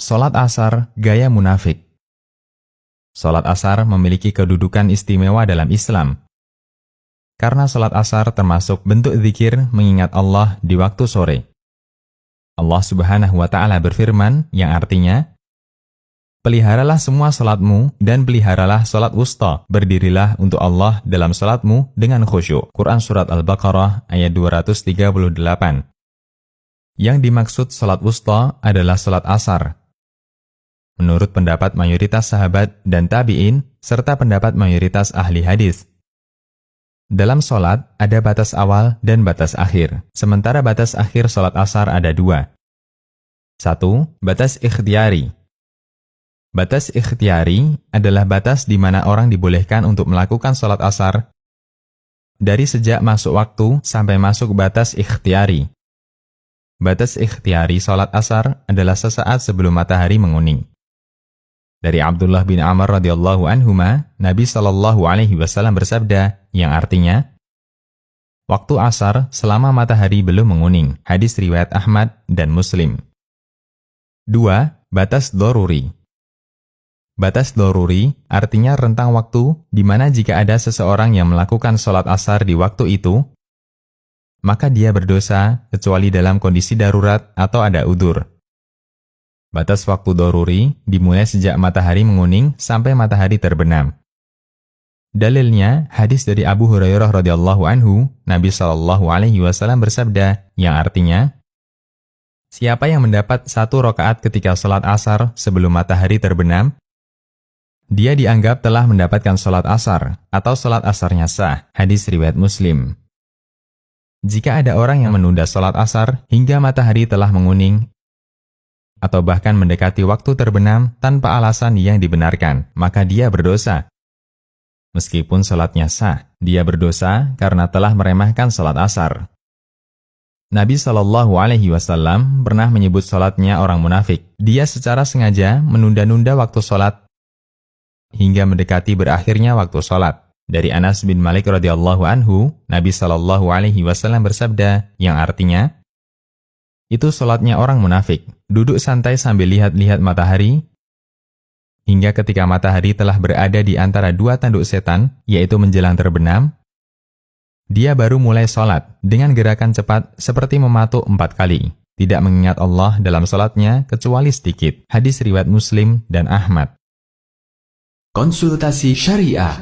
Salat asar gaya munafik. Salat asar memiliki kedudukan istimewa dalam Islam. Karena salat asar termasuk bentuk zikir mengingat Allah di waktu sore. Allah Subhanahu wa Ta'ala berfirman yang artinya, peliharalah semua salatmu dan peliharalah salat wusta. Berdirilah untuk Allah dalam salatmu dengan khusyuk. Quran Surat Al-Baqarah ayat 238. Yang dimaksud salat wusta adalah salat asar. Menurut pendapat mayoritas sahabat dan tabi'in, serta pendapat mayoritas ahli hadis. Dalam salat ada batas awal dan batas akhir. Sementara batas akhir salat asar ada dua. 1. Batas ikhtiyari. Batas ikhtiyari adalah batas di mana orang dibolehkan untuk melakukan salat asar dari sejak masuk waktu sampai masuk batas ikhtiyari. Batas ikhtiyari salat asar adalah sesaat sebelum matahari menguning. Dari Abdullah bin Amr radhiyallahu anhuma, Nabi sallallahu alaihi wasallam bersabda yang artinya, waktu asar selama matahari belum menguning. Hadis riwayat Ahmad dan Muslim. 2. Batas doruri. Batas doruri artinya rentang waktu di mana jika ada seseorang yang melakukan sholat asar di waktu itu, maka dia berdosa kecuali dalam kondisi darurat atau ada udzur. Batas waktu doruri dimulai sejak matahari menguning sampai matahari terbenam. Dalilnya hadis dari Abu Hurairah radhiyallahu anhu, Nabi sallallahu alaihi wasallam bersabda yang artinya, siapa yang mendapat 1 rakaat ketika sholat asar sebelum matahari terbenam, dia dianggap telah mendapatkan sholat asar atau sholat asarnya sah. Hadis riwayat Muslim. Jika ada orang yang menunda sholat asar hingga matahari telah menguning atau bahkan mendekati waktu terbenam tanpa alasan yang dibenarkan, maka dia berdosa. Meskipun sholatnya sah, dia berdosa karena telah meremehkan sholat asar. Nabi Shallallahu Alaihi Wasallam pernah menyebut sholatnya orang munafik. Dia secara sengaja menunda-nunda waktu sholat hingga mendekati berakhirnya waktu sholat. Dari Anas bin Malik radhiyallahu anhu, Nabi Shallallahu Alaihi Wasallam bersabda yang artinya, itu sholatnya orang munafik, duduk santai sambil lihat-lihat matahari, hingga ketika matahari telah berada di antara 2 tanduk setan, yaitu menjelang terbenam, dia baru mulai sholat dengan gerakan cepat seperti mematuk 4 kali, tidak mengingat Allah dalam sholatnya kecuali sedikit. Hadis riwayat Muslim dan Ahmad. Konsultasi Syariah.